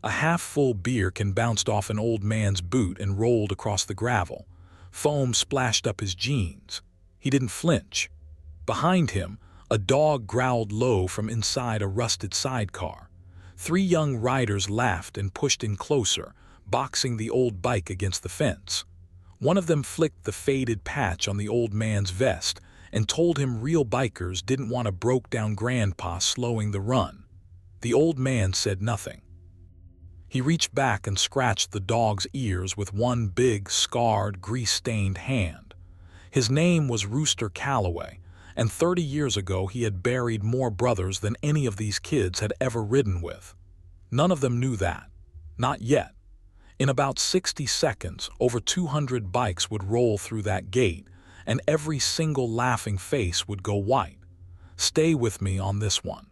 A half-full beer can bounced off an old man's boot and rolled across the gravel. Foam splashed up his jeans. He didn't flinch. Behind him, a dog growled low from inside a rusted sidecar. 3 young riders laughed and pushed in closer, boxing the old bike against the fence. One of them flicked the faded patch on the old man's vest and told him real bikers didn't want a broke-down grandpa slowing the run. The old man said nothing. He reached back and scratched the dog's ears with one big, scarred, grease-stained hand. His name was Rooster Calloway, and 30 years ago he had buried more brothers than any of these kids had ever ridden with. None of them knew that. Not yet. In about 60 seconds, over 200 bikes would roll through that gate, and every single laughing face would go white. Stay with me on this one.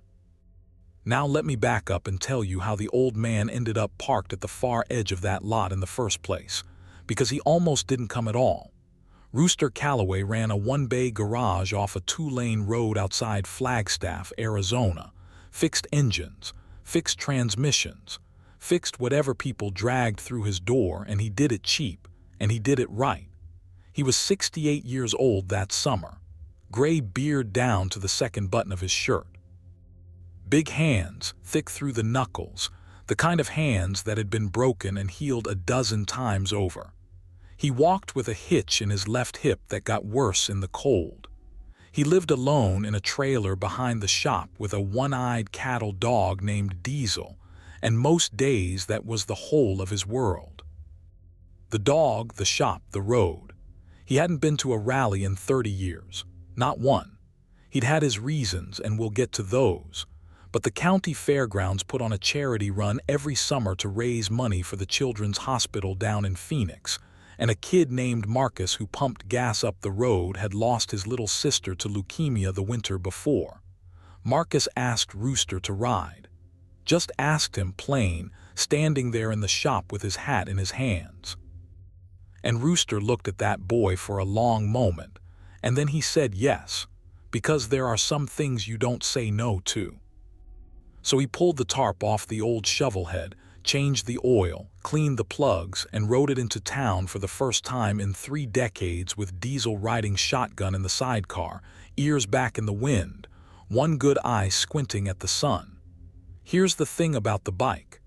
Now let me back up and tell you how the old man ended up parked at the far edge of that lot in the first place, because he almost didn't come at all. Rooster Calloway ran a 1-bay garage off a 2-lane road outside Flagstaff, Arizona, fixed engines, fixed transmissions, fixed whatever people dragged through his door, and he did it cheap, and he did it right. He was 68 years old that summer, gray beard down to the second button of his shirt. Big hands, thick through the knuckles, the kind of hands that had been broken and healed a dozen times over. He walked with a hitch in his left hip that got worse in the cold. He lived alone in a trailer behind the shop with a one-eyed cattle dog named Diesel, and most days that was the whole of his world. The dog, the shop, the road. He hadn't been to a rally in 30 years, not one. He'd had his reasons, and we'll get to those. But the county fairgrounds put on a charity run every summer to raise money for the Children's Hospital down in Phoenix, and a kid named Marcus who pumped gas up the road had lost his little sister to leukemia the winter before. Marcus asked Rooster to ride. Just asked him plain, standing there in the shop with his hat in his hands. And Rooster looked at that boy for a long moment, and then he said yes, because there are some things you don't say no to. So he pulled the tarp off the old shovel head, changed the oil, cleaned the plugs, and rode it into town for the first time in 3 decades with Diesel riding shotgun in the sidecar, ears back in the wind, one good eye squinting at the sun. Here's the thing about the bike.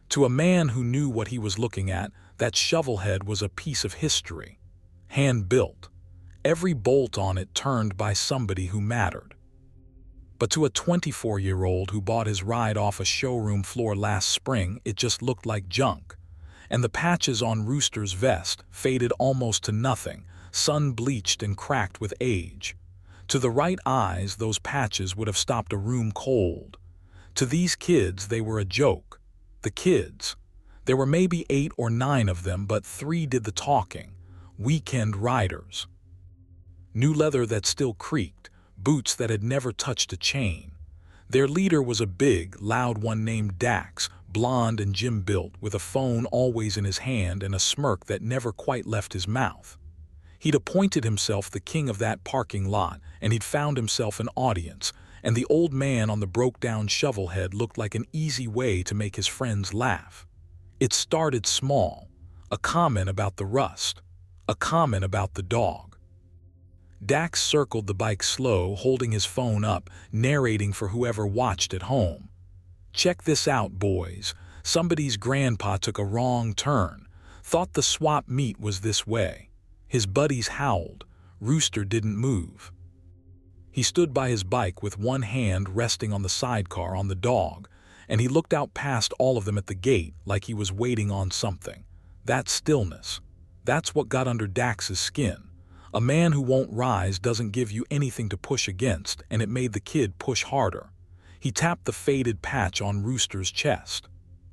To a man who knew what he was looking at, that shovel head was a piece of history. Hand-built. Every bolt on it turned by somebody who mattered. But to a 24-year-old who bought his ride off a showroom floor last spring, it just looked like junk. And the patches on Rooster's vest faded almost to nothing, sun-bleached and cracked with age. To the right eyes, those patches would have stopped a room cold. To these kids, they were a joke. The kids. There were maybe 8 or 9 of them, but 3 did the talking. Weekend riders. New leather that still creaked, boots that had never touched a chain. Their leader was a big, loud one named Dax, blond and gym-built, with a phone always in his hand and a smirk that never quite left his mouth. He'd appointed himself the king of that parking lot, and he'd found himself an audience, and the old man on the broke-down shovelhead looked like an easy way to make his friends laugh. It started small, a comment about the rust, a comment about the dog. Dax circled the bike slow, holding his phone up, narrating for whoever watched at home. "Check this out, boys. Somebody's grandpa took a wrong turn. Thought the swap meet was this way." His buddies howled. Rooster didn't move. He stood by his bike with one hand resting on the sidecar on the dog, and he looked out past all of them at the gate like he was waiting on something. That stillness. That's what got under Dax's skin. A man who won't rise doesn't give you anything to push against, and it made the kid push harder. He tapped the faded patch on Rooster's chest.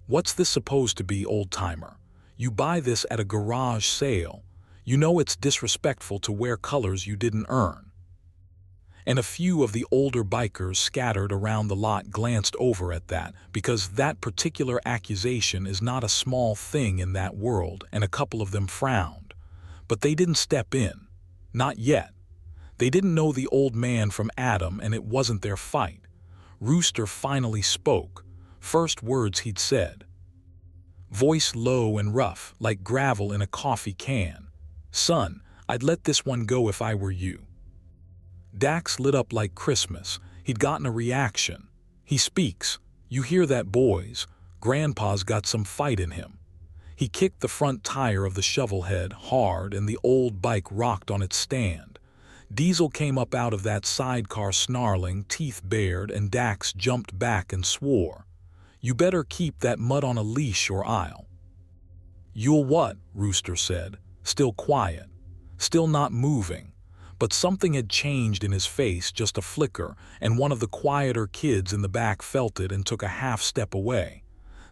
"What's this supposed to be, old-timer? You buy this at a garage sale. You know it's disrespectful to wear colors you didn't earn." And a few of the older bikers scattered around the lot glanced over at that, because that particular accusation is not a small thing in that world, and a couple of them frowned. But they didn't step in. Not yet. They didn't know the old man from Adam, and it wasn't their fight. Rooster finally spoke. First words he'd said. voice low and rough, like gravel in a coffee can. "Son, I'd let this one go if I were you." Dax lit up like Christmas. He'd gotten a reaction. He speaks. "You hear that, boys? Grandpa's got some fight in him." He kicked the front tire of the shovelhead hard, and the old bike rocked on its stand. Diesel came up out of that sidecar snarling, teeth bared, and Dax jumped back and swore, "You better keep that mutt on a leash or I'll—" "You'll what?" Rooster said, still quiet, still not moving. But something had changed in his face, just a flicker, and one of the quieter kids in the back felt it and took a half step away.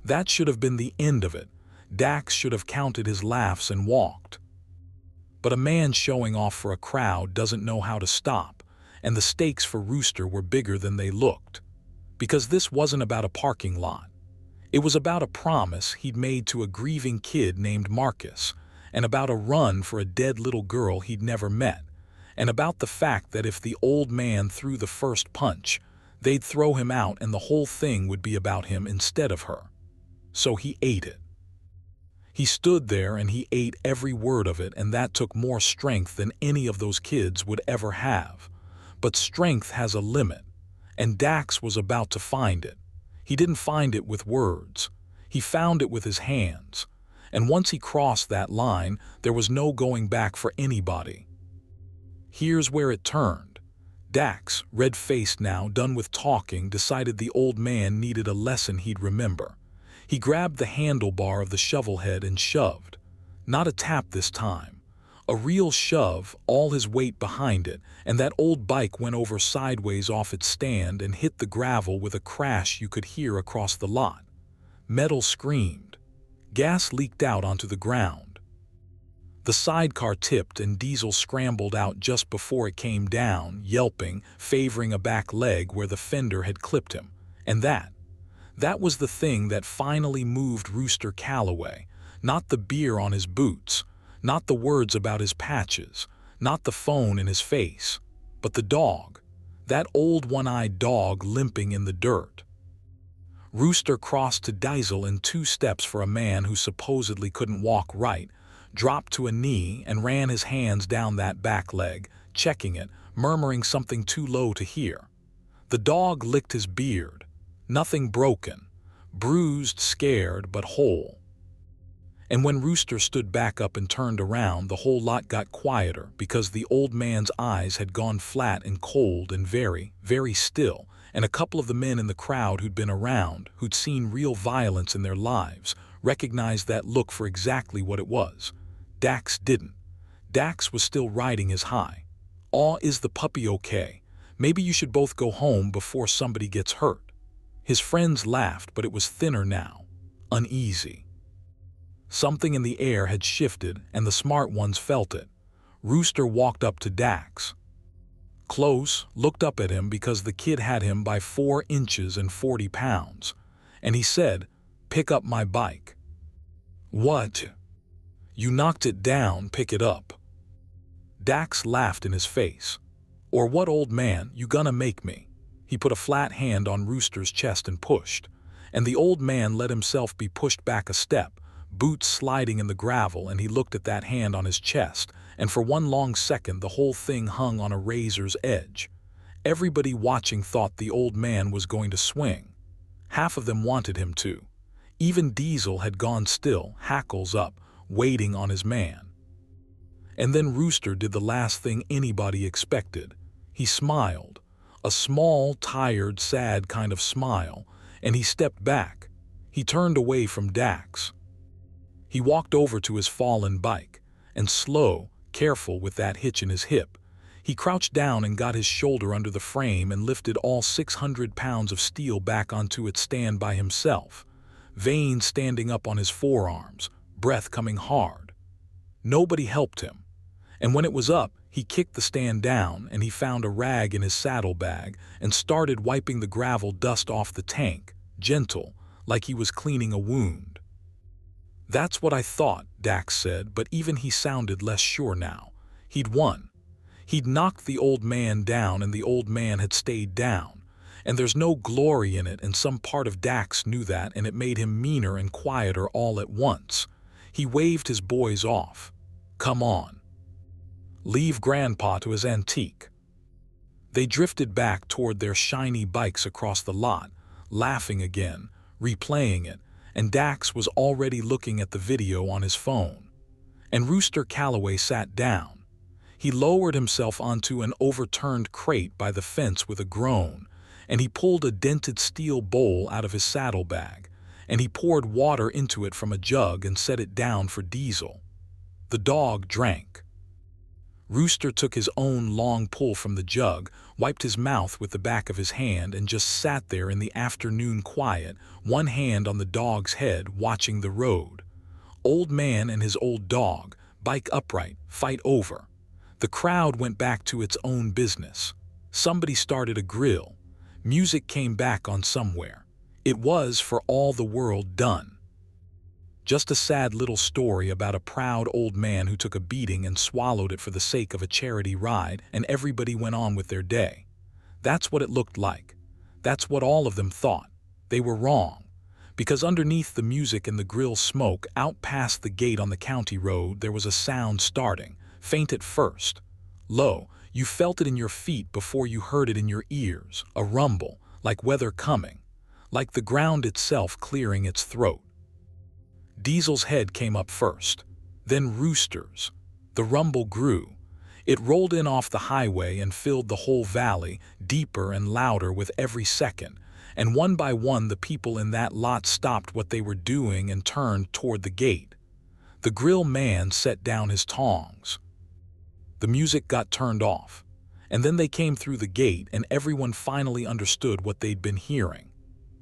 That should have been the end of it. Dax should have counted his laughs and walked. But a man showing off for a crowd doesn't know how to stop, and the stakes for Rooster were bigger than they looked. Because this wasn't about a parking lot. It was about a promise he'd made to a grieving kid named Marcus, and about a run for a dead little girl he'd never met, and about the fact that if the old man threw the first punch, they'd throw him out and the whole thing would be about him instead of her. So he ate it. He stood there and he ate every word of it, and that took more strength than any of those kids would ever have. But strength has a limit, and Dax was about to find it. He didn't find it with words. He found it with his hands. And once he crossed that line, there was no going back for anybody. Here's where it turned. Dax, red-faced now, done with talking, decided the old man needed a lesson he'd remember. He grabbed the handlebar of the shovelhead and shoved. Not a tap this time. A real shove, all his weight behind it, and that old bike went over sideways off its stand and hit the gravel with a crash you could hear across the lot. Metal screamed. Gas leaked out onto the ground. The sidecar tipped and Diesel scrambled out just before it came down, yelping, favoring a back leg where the fender had clipped him. And that was the thing that finally moved Rooster Calloway. Not the beer on his boots, not the words about his patches, not the phone in his face, but the dog. That old one-eyed dog limping in the dirt. Rooster crossed to Diesel in 2 steps for a man who supposedly couldn't walk right, dropped to a knee and ran his hands down that back leg, checking it, murmuring something too low to hear. The dog licked his beard. Nothing broken, bruised, scared, but whole. And when Rooster stood back up and turned around, the whole lot got quieter because the old man's eyes had gone flat and cold and very, very still, and a couple of the men in the crowd who'd been around, who'd seen real violence in their lives, recognized that look for exactly what it was. Dax didn't. Dax was still riding his high. "Aw, is the puppy okay? Maybe you should both go home before somebody gets hurt." His friends laughed, but it was thinner now, uneasy. Something in the air had shifted, and the smart ones felt it. Rooster walked up to Dax. Close, looked up at him because the kid had him by 4 inches and 40 pounds. And he said, "Pick up my bike." "What?" "You knocked it down, pick it up." Dax laughed in his face. "Or what, old man, you gonna make me?" He put a flat hand on Rooster's chest and pushed. And the old man let himself be pushed back a step, boots sliding in the gravel, and he looked at that hand on his chest, and for one long second the whole thing hung on a razor's edge. Everybody watching thought the old man was going to swing. Half of them wanted him to. Even Diesel had gone still, hackles up, waiting on his man. And then Rooster did the last thing anybody expected. He smiled, a small, tired, sad kind of smile, and he stepped back. He turned away from Dax. He walked over to his fallen bike, and slow, careful with that hitch in his hip, he crouched down and got his shoulder under the frame and lifted all 600 pounds of steel back onto its stand by himself, veins standing up on his forearms, breath coming hard. Nobody helped him. And when it was up, he kicked the stand down and he found a rag in his saddlebag and started wiping the gravel dust off the tank, gentle, like he was cleaning a wound. "That's what I thought," Dax said, but even he sounded less sure now. He'd won. He'd knocked the old man down and the old man had stayed down. And there's no glory in it, and some part of Dax knew that, and it made him meaner and quieter all at once. He waved his boys off. "Come on. Leave Grandpa to his antique." They drifted back toward their shiny bikes across the lot, laughing again, replaying it, and Dax was already looking at the video on his phone. And Rooster Calloway sat down. He lowered himself onto an overturned crate by the fence with a groan, and he pulled a dented steel bowl out of his saddlebag, and he poured water into it from a jug and set it down for Diesel. The dog drank. Rooster took his own long pull from the jug, wiped his mouth with the back of his hand, and just sat there in the afternoon quiet, one hand on the dog's head, watching the road. Old man and his old dog, bike upright, fight over. The crowd went back to its own business. Somebody started a grill. Music came back on somewhere. It was, for all the world, done. Just a sad little story about a proud old man who took a beating and swallowed it for the sake of a charity ride, and everybody went on with their day. That's what it looked like. That's what all of them thought. They were wrong. Because underneath the music and the grill smoke, out past the gate on the county road, there was a sound starting, faint at first. Low, you felt it in your feet before you heard it in your ears, a rumble, like weather coming, like the ground itself clearing its throat. Diesel's head came up first, then Rooster's. The rumble grew. It rolled in off the highway and filled the whole valley, deeper and louder with every second, and one by one the people in that lot stopped what they were doing and turned toward the gate. The grill man set down his tongs. The music got turned off, and then they came through the gate, and everyone finally understood what they'd been hearing.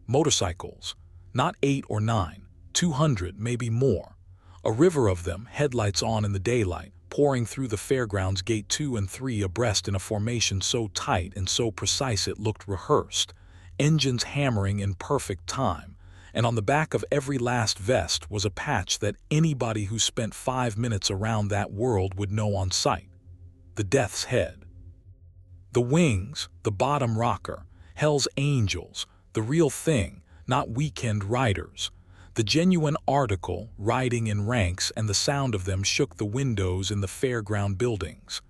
Motorcycles, not 8 or 9, 200, maybe more. A river of them, headlights on in the daylight, pouring through the fairgrounds gate 2 and 3 abreast in a formation so tight and so precise it looked rehearsed, engines hammering in perfect time, and on the back of every last vest was a patch that anybody who spent 5 minutes around that world would know on sight. The Death's Head. The Wings, the Bottom Rocker, Hell's Angels, the real thing, not weekend riders. The genuine article, riding in ranks, and the sound of them shook the windows in the fairground buildings.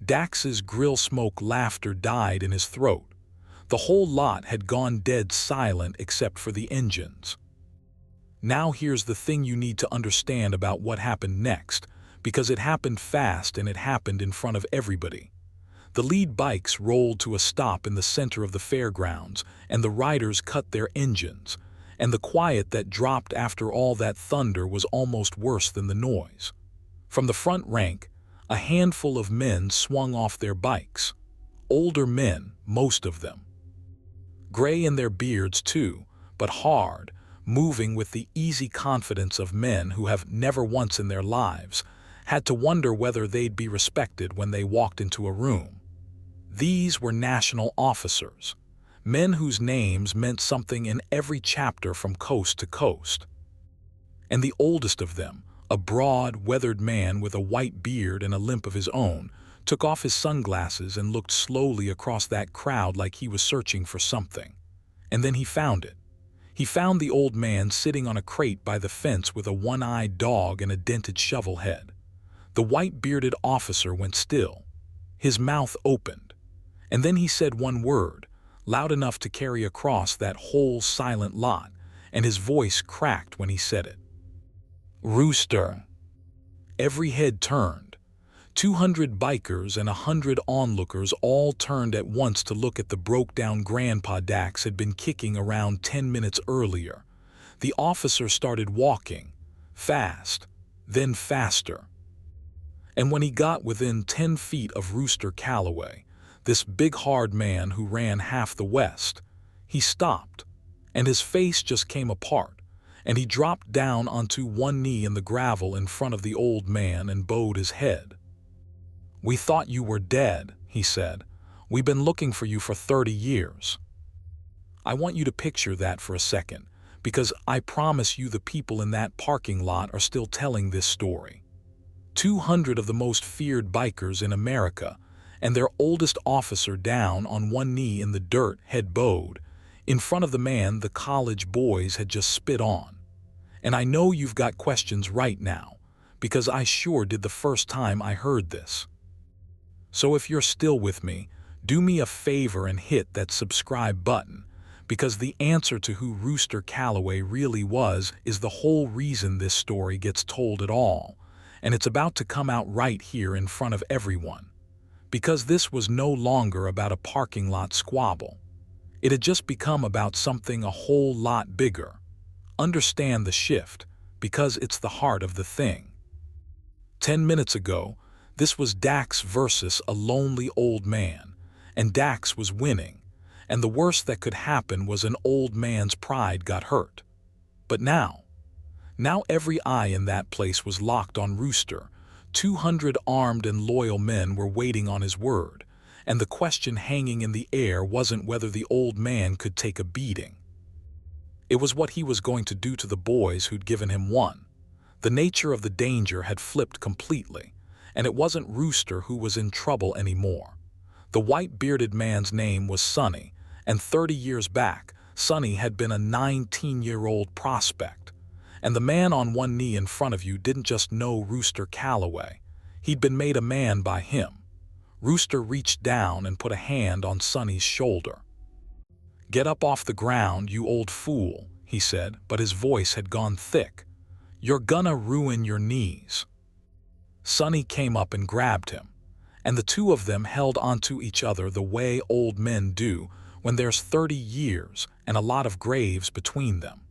Dax's grill smoke laughter died in his throat. The whole lot had gone dead silent except for the engines. Now here's the thing you need to understand about what happened next, because it happened fast and it happened in front of everybody. The lead bikes rolled to a stop in the center of the fairgrounds, and the riders cut their engines, and the quiet that dropped after all that thunder was almost worse than the noise. From the front rank, a handful of men swung off their bikes. Older men, most of them. Gray in their beards too, but hard, moving with the easy confidence of men who have never once in their lives had to wonder whether they'd be respected when they walked into a room. These were national officers, men whose names meant something in every chapter from coast to coast. And the oldest of them, a broad, weathered man with a white beard and a limp of his own, took off his sunglasses and looked slowly across that crowd like he was searching for something. And then he found it. He found the old man sitting on a crate by the fence with a one-eyed dog and a dented shovel head. The white-bearded officer went still. His mouth opened. And then he said one word, loud enough to carry across that whole silent lot, and his voice cracked when he said it. Rooster. Every head turned. 200 bikers and 100 onlookers all turned at once to look at the broke-down grandpa Dax had been kicking around 10 minutes earlier. The officer started walking, fast, then faster. And when he got within 10 feet of Rooster Calloway, this big hard man who ran half the West, he stopped, and his face just came apart, and he dropped down onto one knee in the gravel in front of the old man and bowed his head. "We thought you were dead," he said. "We've been looking for you for 30 years. I want you to picture that for a second, because I promise you the people in that parking lot are still telling this story. 200 of the most feared bikers in America, and their oldest officer down on one knee in the dirt, head bowed, in front of the man the college boys had just spit on. And I know you've got questions right now, because I sure did the first time I heard this. So if you're still with me, do me a favor and hit that subscribe button, because the answer to who Rooster Calloway really was is the whole reason this story gets told at all, and it's about to come out right here in front of everyone. Because this was no longer about a parking lot squabble. It had just become about something a whole lot bigger. Understand the shift, because it's the heart of the thing. 10 minutes ago, this was Dax versus a lonely old man, and Dax was winning, and the worst that could happen was an old man's pride got hurt. But now every eye in that place was locked on Rooster. 200 armed and loyal men were waiting on his word, and the question hanging in the air wasn't whether the old man could take a beating. It was what he was going to do to the boys who'd given him one. The nature of the danger had flipped completely, and it wasn't Rooster who was in trouble anymore. The white-bearded man's name was Sonny, and 30 years back, Sonny had been a 19-year-old prospect. And the man on one knee in front of you didn't just know Rooster Calloway. He'd been made a man by him. Rooster reached down and put a hand on Sonny's shoulder. "Get up off the ground, you old fool," he said, but his voice had gone thick. "You're gonna ruin your knees." Sonny came up and grabbed him, and the two of them held onto each other the way old men do when there's 30 years and a lot of graves between them.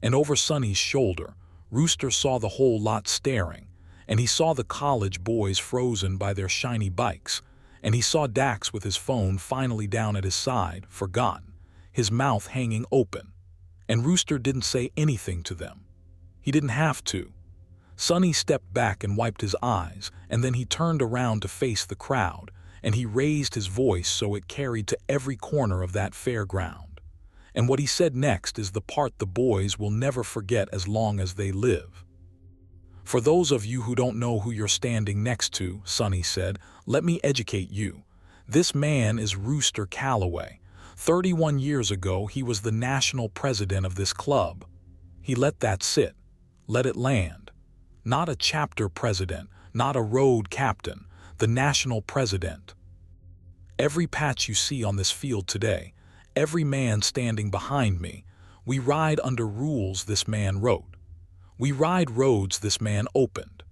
And over Sonny's shoulder, Rooster saw the whole lot staring, and he saw the college boys frozen by their shiny bikes, and he saw Dax with his phone finally down at his side, forgotten, his mouth hanging open. And Rooster didn't say anything to them. He didn't have to. Sonny stepped back and wiped his eyes, and then he turned around to face the crowd, and he raised his voice so it carried to every corner of that fairground. And what he said next is the part the boys will never forget as long as they live. "For those of you who don't know who you're standing next to," Sonny said, "let me educate you. This man is Rooster Calloway. 31 years ago, he was the national president of this club. He let that sit. Let it land. Not a chapter president, not a road captain, the national president. Every patch you see on this field today, every man standing behind me, we ride under rules this man wrote. We ride roads this man opened.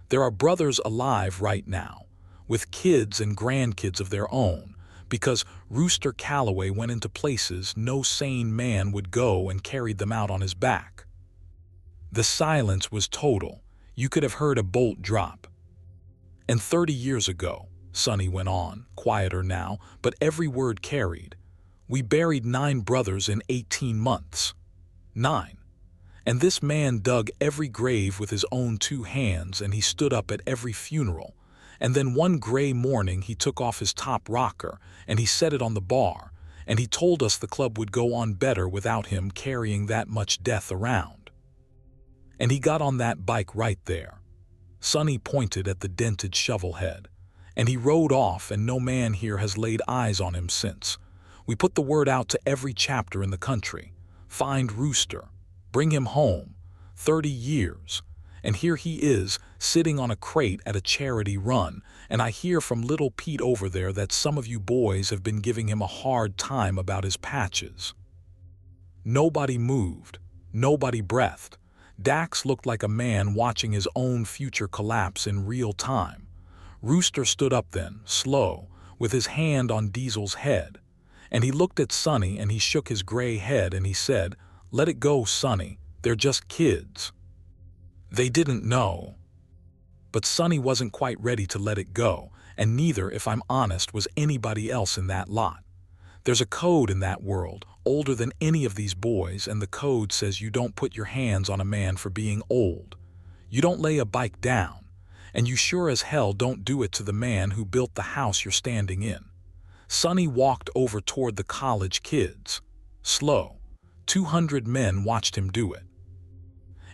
There are brothers alive right now, with kids and grandkids of their own, because Rooster Calloway went into places no sane man would go and carried them out on his back." The silence was total. You could have heard a bolt drop. "And 30 years ago," Sonny went on, quieter now, but every word carried, "we buried 9 brothers in 18 months. 9. And this man dug every grave with his own 2 hands, and he stood up at every funeral. And then one gray morning he took off his top rocker, and he set it on the bar, and he told us the club would go on better without him carrying that much death around. And he got on that bike right there." Sonny pointed at the dented shovel head. "And he rode off, and no man here has laid eyes on him since. We put the word out to every chapter in the country. Find Rooster. Bring him home. 30 years. And here he is, sitting on a crate at a charity run, and I hear from little Pete over there that some of you boys have been giving him a hard time about his patches." Nobody moved. Nobody breathed. Dax looked like a man watching his own future collapse in real time. Rooster stood up then, slow, with his hand on Diesel's head. And he looked at Sonny and he shook his gray head and he said, "Let it go, Sonny. They're just kids. They didn't know." But Sonny wasn't quite ready to let it go, and neither, if I'm honest, was anybody else in that lot. There's a code in that world, older than any of these boys, and the code says you don't put your hands on a man for being old. You don't lay a bike down, and you sure as hell don't do it to the man who built the house you're standing in. Sonny walked over toward the college kids. Slow. 200 men watched him do it.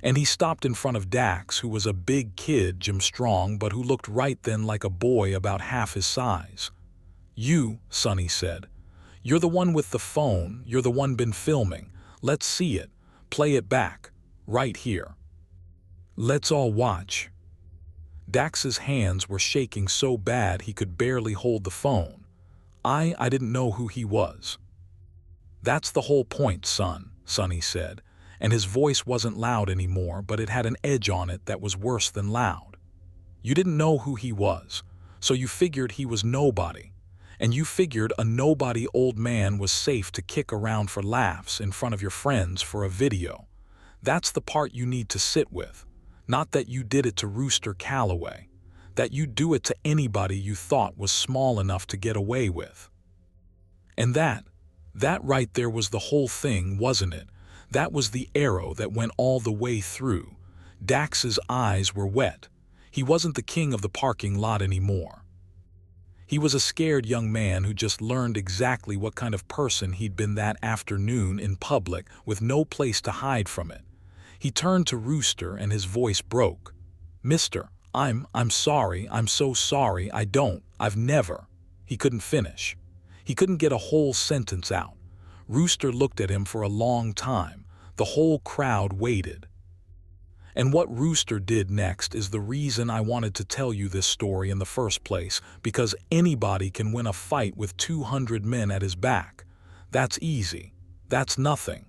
And he stopped in front of Dax, who was a big kid, Jim Strong, but who looked right then like a boy about half his size. "You," Sonny said. "You're the one with the phone, you're the one been filming. Let's see it. Play it back. Right here. Let's all watch." Dax's hands were shaking so bad he could barely hold the phone. I didn't know who he was." "That's the whole point, son," Sonny said, and his voice wasn't loud anymore, but it had an edge on it that was worse than loud. "You didn't know who he was, so you figured he was nobody. And you figured a nobody old man was safe to kick around for laughs in front of your friends for a video. That's the part you need to sit with. Not that you did it to Rooster Calloway. That you'd do it to anybody you thought was small enough to get away with. And that right there was the whole thing, wasn't it? That was the arrow that went all the way through. Dax's eyes were wet. He wasn't the king of the parking lot anymore. He was a scared young man who just learned exactly what kind of person he'd been that afternoon in public with no place to hide from it. He turned to Rooster and his voice broke. "Mister, I'm sorry, I'm so sorry, I've never." He couldn't finish. He couldn't get a whole sentence out. Rooster looked at him for a long time. The whole crowd waited. And what Rooster did next is the reason I wanted to tell you this story in the first place, because anybody can win a fight with 200 men at his back. That's easy. That's nothing.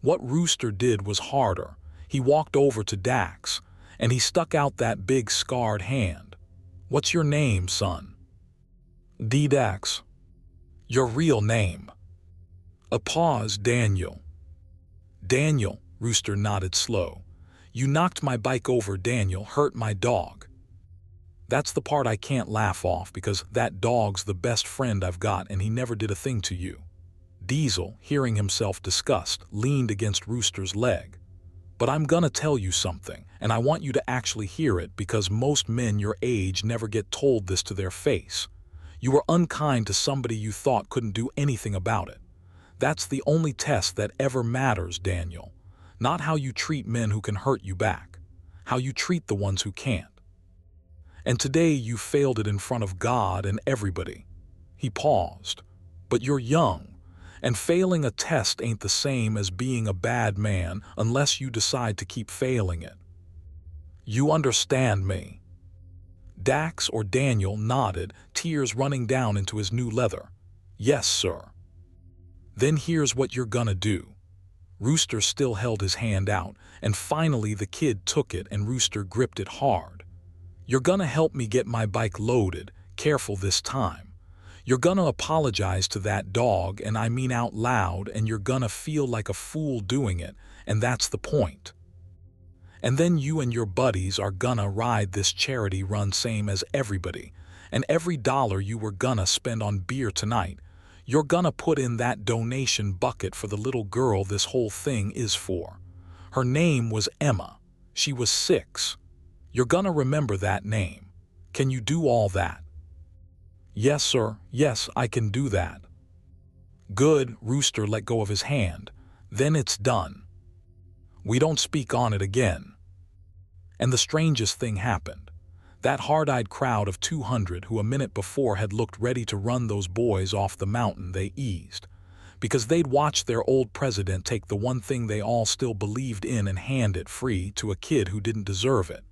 What Rooster did was harder. He walked over to Dax, and he stuck out that big scarred hand. "What's your name, son?" "D. Dax." "Your real name?" A pause. "Daniel." "Daniel," Rooster nodded slow. "You knocked my bike over, Daniel, hurt my dog." "That's the part I can't laugh off, because that dog's the best friend I've got and he never did a thing to you." Diesel, hearing himself discussed, leaned against Rooster's leg. "But I'm gonna tell you something, and I want you to actually hear it, because most men your age never get told this to their face. You were unkind to somebody you thought couldn't do anything about it. That's the only test that ever matters, Daniel. Not how you treat men who can hurt you back. How you treat the ones who can't. And today you failed it in front of God and everybody." He paused. "But you're young, and failing a test ain't the same as being a bad man unless you decide to keep failing it. You understand me?" Dax, or Daniel, nodded, tears running down into his new leather. "Yes, sir." "Then here's what you're gonna do." Rooster still held his hand out, and finally the kid took it and Rooster gripped it hard. "You're gonna help me get my bike loaded, careful this time. You're gonna apologize to that dog, and I mean out loud, and you're gonna feel like a fool doing it, and that's the point. And then you and your buddies are gonna ride this charity run same as everybody, and every dollar you were gonna spend on beer tonight, you're gonna put in that donation bucket for the little girl this whole thing is for. Her name was Emma. She was 6. You're gonna remember that name. Can you do all that?" "Yes, sir. Yes, I can do that." "Good." Rooster let go of his hand. "Then it's done. We don't speak on it again." And the strangest thing happened. That hard-eyed crowd of 200 who a minute before had looked ready to run those boys off the mountain, they eased. Because they'd watched their old president take the one thing they all still believed in and hand it free to a kid who didn't deserve it.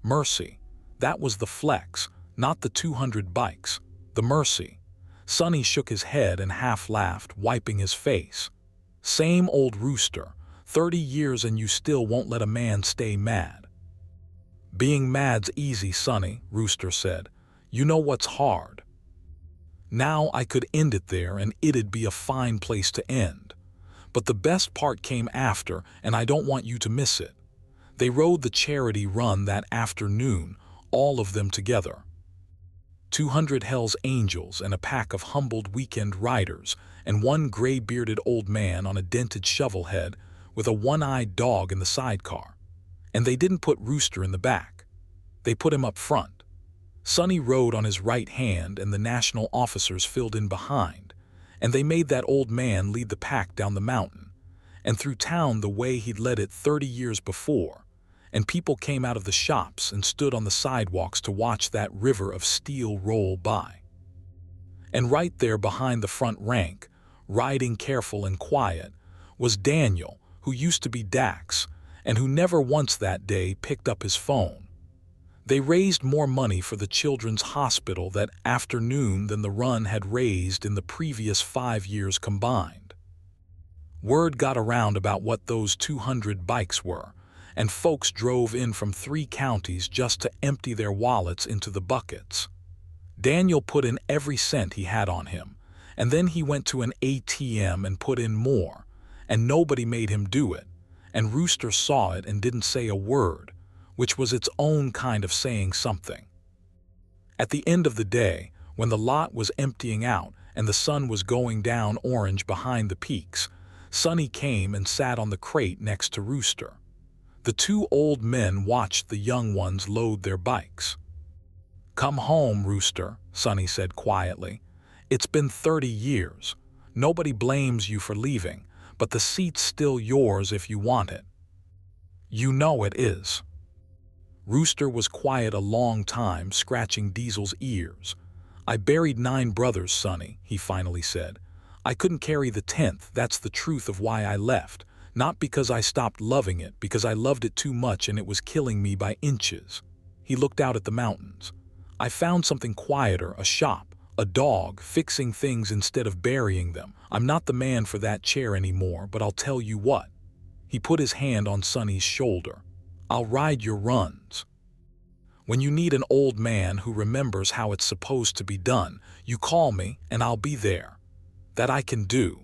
Mercy. That was the flex, not the 200 bikes. The mercy. Sonny shook his head and half laughed, wiping his face. "Same old Rooster. 30 years and you still won't let a man stay mad." "Being mad's easy, Sonny," Rooster said. "You know what's hard." Now I could end it there and it'd be a fine place to end. But the best part came after, and I don't want you to miss it. They rode the charity run that afternoon, all of them together. 200 Hell's Angels and a pack of humbled weekend riders, and one gray-bearded old man on a dented shovelhead with a one-eyed dog in the sidecar. And they didn't put Rooster in the back. They put him up front. Sonny rode on his right hand and the national officers filled in behind, and they made that old man lead the pack down the mountain, and through town the way he'd led it 30 years before, and people came out of the shops and stood on the sidewalks to watch that river of steel roll by. And right there behind the front rank, riding careful and quiet, was Daniel, who used to be Dax, and who never once that day picked up his phone. They raised more money for the children's hospital that afternoon than the run had raised in the previous 5 years combined. Word got around about what those 200 bikes were, and folks drove in from 3 counties just to empty their wallets into the buckets. Daniel put in every cent he had on him, and then he went to an ATM and put in more, and nobody made him do it, and Rooster saw it and didn't say a word, which was its own kind of saying something. At the end of the day, when the lot was emptying out and the sun was going down orange behind the peaks, Sonny came and sat on the crate next to Rooster. The 2 old men watched the young ones load their bikes. "Come home, Rooster," Sonny said quietly. "It's been 30 years. Nobody blames you for leaving, but the seat's still yours if you want it." "You know it is." Rooster was quiet a long time, scratching Diesel's ears. "I buried 9 brothers, Sonny," he finally said. "I couldn't carry the 10th, that's the truth of why I left. Not because I stopped loving it, because I loved it too much and it was killing me by inches." He looked out at the mountains. "I found something quieter, a shop, a dog, fixing things instead of burying them. I'm not the man for that chair anymore, but I'll tell you what." He put his hand on Sonny's shoulder. "I'll ride your runs. When you need an old man who remembers how it's supposed to be done, you call me and I'll be there. That I can do."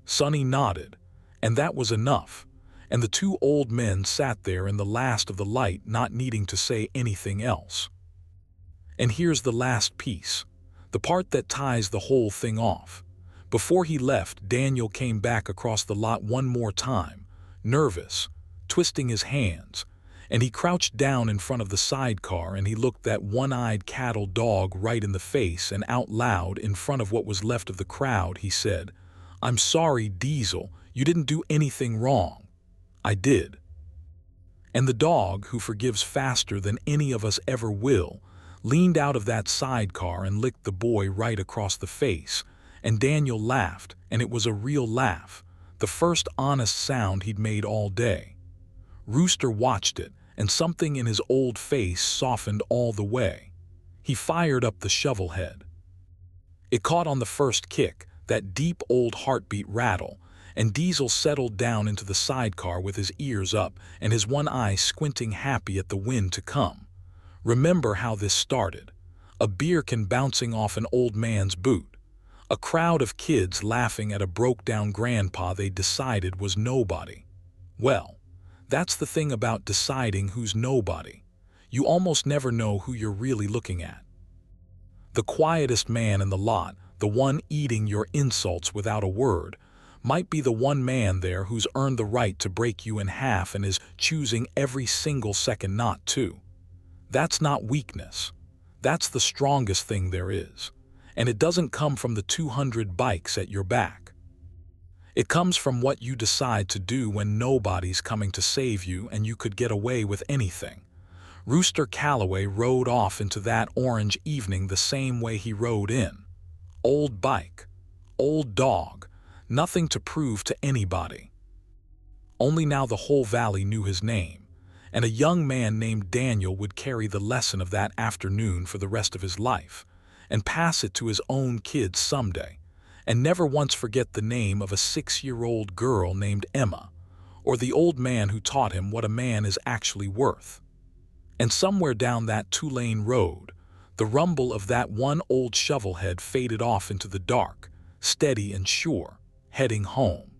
Sonny nodded, and that was enough, and the 2 old men sat there in the last of the light, not needing to say anything else. And here's the last piece, the part that ties the whole thing off. Before he left, Daniel came back across the lot one more time, nervous, twisting his hands, and he crouched down in front of the sidecar and he looked that one-eyed cattle dog right in the face, and out loud in front of what was left of the crowd he said, "I'm sorry, Diesel, you didn't do anything wrong. I did." And the dog, who forgives faster than any of us ever will, leaned out of that sidecar and licked the boy right across the face, and Daniel laughed, and it was a real laugh, the first honest sound he'd made all day. Rooster watched it, and something in his old face softened all the way. He fired up the shovel head. It caught on the first kick, that deep old heartbeat rattle, and Diesel settled down into the sidecar with his ears up and his one eye squinting, happy at the wind to come. Remember how this started. A beer can bouncing off an old man's boot. A crowd of kids laughing at a broke-down grandpa they decided was nobody. Well, that's the thing about deciding who's nobody. You almost never know who you're really looking at. The quietest man in the lot, the one eating your insults without a word, might be the one man there who's earned the right to break you in half and is choosing every single second not to. That's not weakness. That's the strongest thing there is. And it doesn't come from the 200 bikes at your back. It comes from what you decide to do when nobody's coming to save you and you could get away with anything. Rooster Calloway rode off into that orange evening the same way he rode in. Old bike, old dog, nothing to prove to anybody. Only now the whole valley knew his name, and a young man named Daniel would carry the lesson of that afternoon for the rest of his life, and pass it to his own kids someday, and never once forget the name of a 6-year-old girl named Emma, or the old man who taught him what a man is actually worth. And somewhere down that 2-lane road, the rumble of that one old shovelhead faded off into the dark, steady and sure, heading home.